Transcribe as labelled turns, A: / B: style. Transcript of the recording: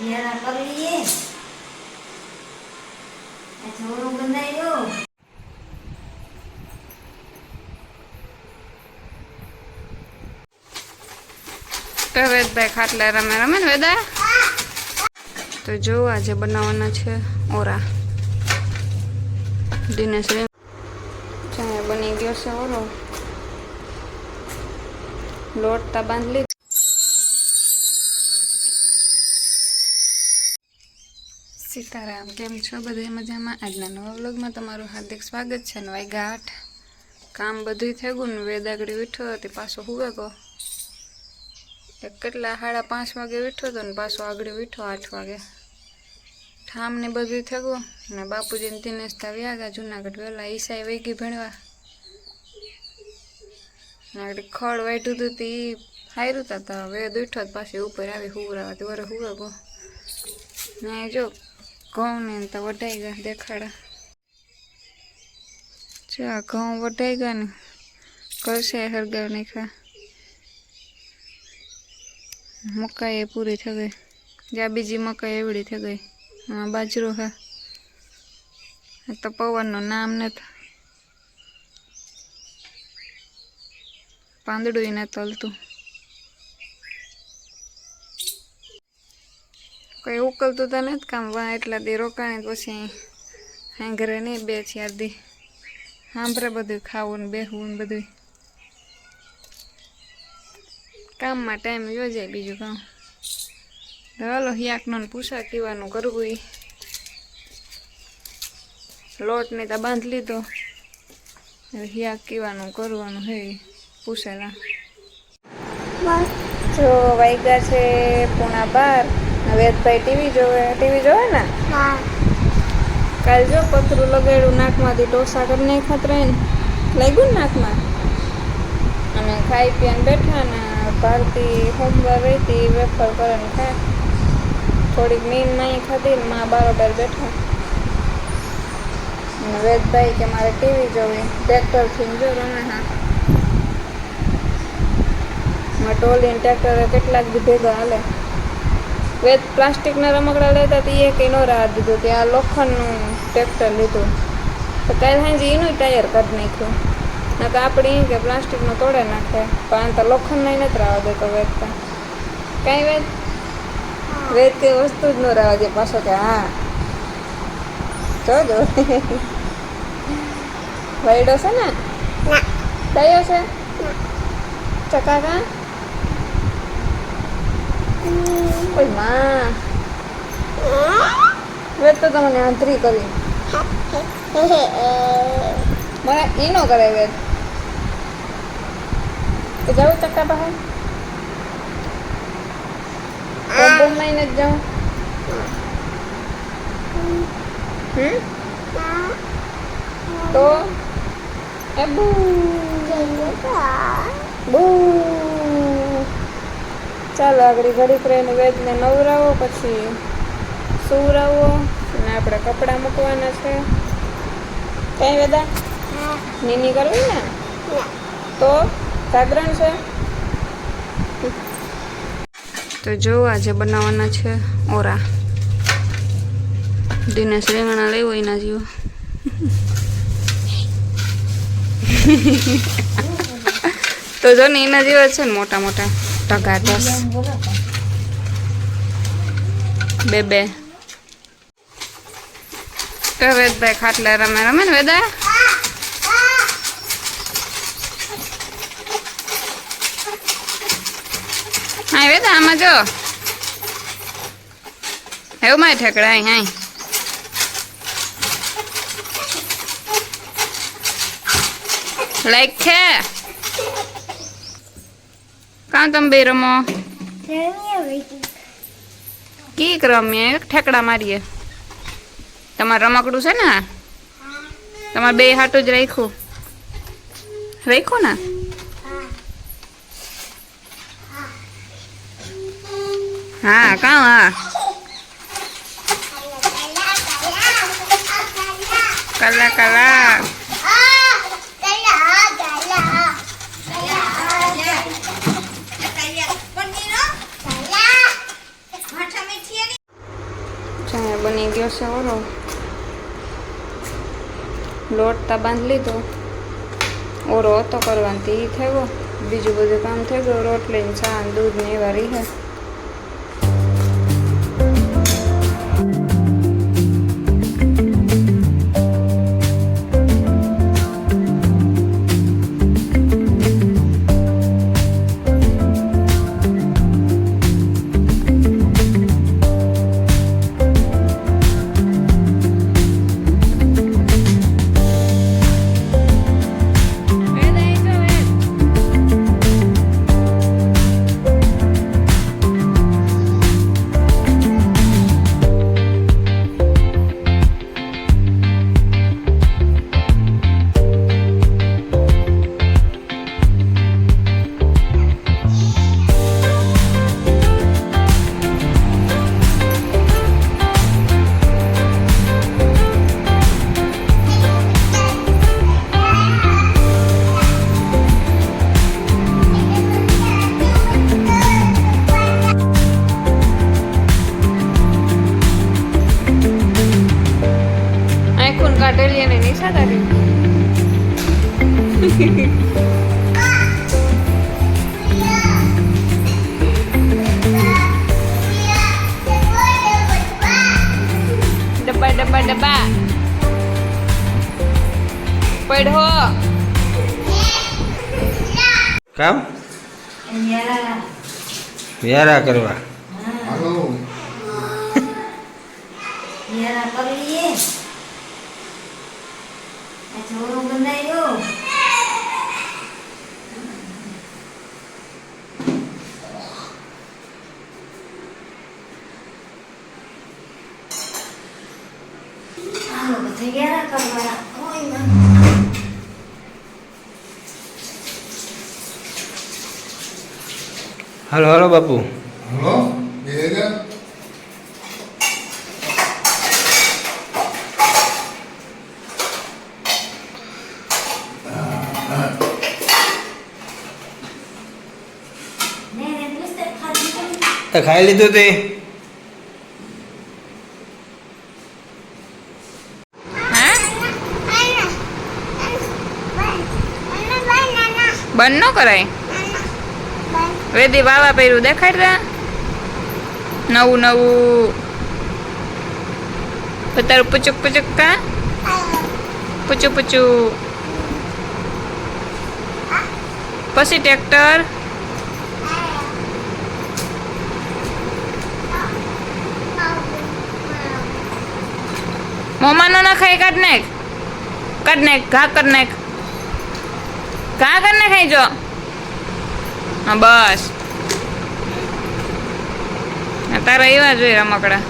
A: यार कर लिए छोरो बनायो
B: તો વેદભાઈ ખાટલા રમે રમે ને વેદા તો જો આજે બનાવવાના છે ઓરા દિનેશ ચાય બની ગયો છે ઓરો લોટ તા બાંધી લીધો સીતારામ કેમ છો બધા મજામાં આજના નવા વ્લોગમાં તમારું હાર્દિક સ્વાગત છે ને વાગ્યા 8 કામ બધું થઈ ગયું ને વેદાગડી ઉઠ્યો હતી પાછો હુવે ગયો કેટલા 5:30 વાગે ઉઠ્યો હતો ને પાછો આગળ ઉઠ્યો 8 વાગે ઠામ ને બધું થઈ ગયું ને બાપુજી ને દિનેશ તા વ્યા ગયા જુનાગઢ વેલા ઈસાઈ વહી ગઈ ભણવા આગળ ખડ વાઢ્યું હતું તે હાર્યું તા વેદ ઉઠ્યો પાછી ઉપર આવી હુવરાવાથી વરે હુવે ગયો ને જો ઘઉં ને તો વઢાઈ ગયા દેખાડા ચા ઘઉં વઢાઈ ગયા ને કરશે હરગાવ નાખ્યા મકાઈ પૂરી થઈ ગઈ જ્યાં બીજી મકાઈ એવડી થઈ ગઈ બાજરો હા તો પવનનું નામ નથી પાંદડું ને તલતું કઈ ઉકલતું તો નથી કામ વાં એટલા દી રોકાણી પછી હા ઘરે નહીં 2-4 દી સાંભળે બધું ખાવું ને બેસવું ને બધું કામમાં ટાઈમ યોજાય બીજું કામ હાલો હિયાકનો પૂછા કીવાનું કરવું એ લોટ ને તો બાંધી લીધો હિયાક કીવાનું કરવાનું હે પૂછેલા જો વાગ્યા છે 11:30 વેદભાઈ ટીવી જોવે ને કાલ જો પતરું લગાડ્યું નાકમાંથી ટોસા કરી નાખ્યા ત્રણ લાગ્યું ને નાકમાં અને ખાઈ પીને બેઠા ને ભારતી હોમવાર રહેતી વેફર કરે ને ખાય થોડીક મીન માઈ ખાધી ને માં બારોબાર બેઠા અને વેદભાઈ કે મારે ટીવી જોવી ટ્રેક્ટરથી જો રમે હા ટોલી ટ્રેક્ટરે કેટલાક દી ભેગા હાલે વેદ પ્લાસ્ટિકના રમકડા લેતા તો એ કંઈ ન રાહ દીધું કે આ લોખંડનું ટ્રેક્ટર લીધું તો કાલે સાંજે એનું ટાયર કાઢી નાખ્યું ના તો આપણે કે પ્લાસ્ટિકનું તોડે નાખે પણ તો લોખંડના નથી રાહ દેતો વેદતા કાંઈ વેદ કંઈ વસ્તુ જ ન રાહ દે પાછો કે હા જોજો વાયડો છે ને ડાયો છે ચકાકા ઓય માં વેદ તો તમને આંતરી કરી મને ઈ નો કરે વેદ તો જાઉં ચક્કા બહાર કોમ્બોમ માં જ જાઉં તો એ બૂ ચાલો આગળ ઘડીક રહીને વેદને નવરાવો પછી સુવરાવો અને આપણે કપડાં મૂકવાના છે કઈ વેદા નીની કરવી ને તો જાગરણ છે તો જો આજે બનાવવાના છે ઓરા દિનેશ રીંગણા લેવો એના જેવો તો જો ને એના જેવા છે ને મોટા મોટા ટકા 10 બે તો વેદભાઈ ખાટલા રમે રમે ને વેદા હા વેદા આમાં જો એવું માય ઠેકડા હા લાઈક છે કાં તમે બે રમો કીક રમીએ ઠેકડા મારીએ તમારે રમકડું છે ને તમારે બે હાટું જ રાખ્યું ને હા કાં હા કલા કલા ચાય બની ગયો છે ઓરો લોટ બાંધી લીધો ઓરો હતો કરવાનો તે થયો બીજું બધું કામ થઈ ગયું રોટલી ને ચા ને દૂધ ને એવા રહે કાઢેલી અને નિશા તારી ડબ્બા ડબ્બા ડબ્બા પડો
C: કામ વ્યારા કરવા
A: હાલો યાર કરી લઈએ આ ચોરો બનાવ્યો હાલો બધા યાર કરવા ઓય ના
C: હાલો હાલો બાપુ
D: હલો બેગા
A: ને પુસ્તક ખાલી
C: તે ખાઈ લીધું તે
B: બંધ ન કરાય વેદી વાવા પહેર્યું દેખાડતા નવું નવું તારું પૂચુક પૂચુક કા પૂચું પૂચું પછી ટ્રેક્ટર મોમાં ન ખાઈ કાઢ નાખ ઘા કર નાખ ઘા કર ને ખાઈ જો હા બસ તારા એવા જોઈએ રમકડા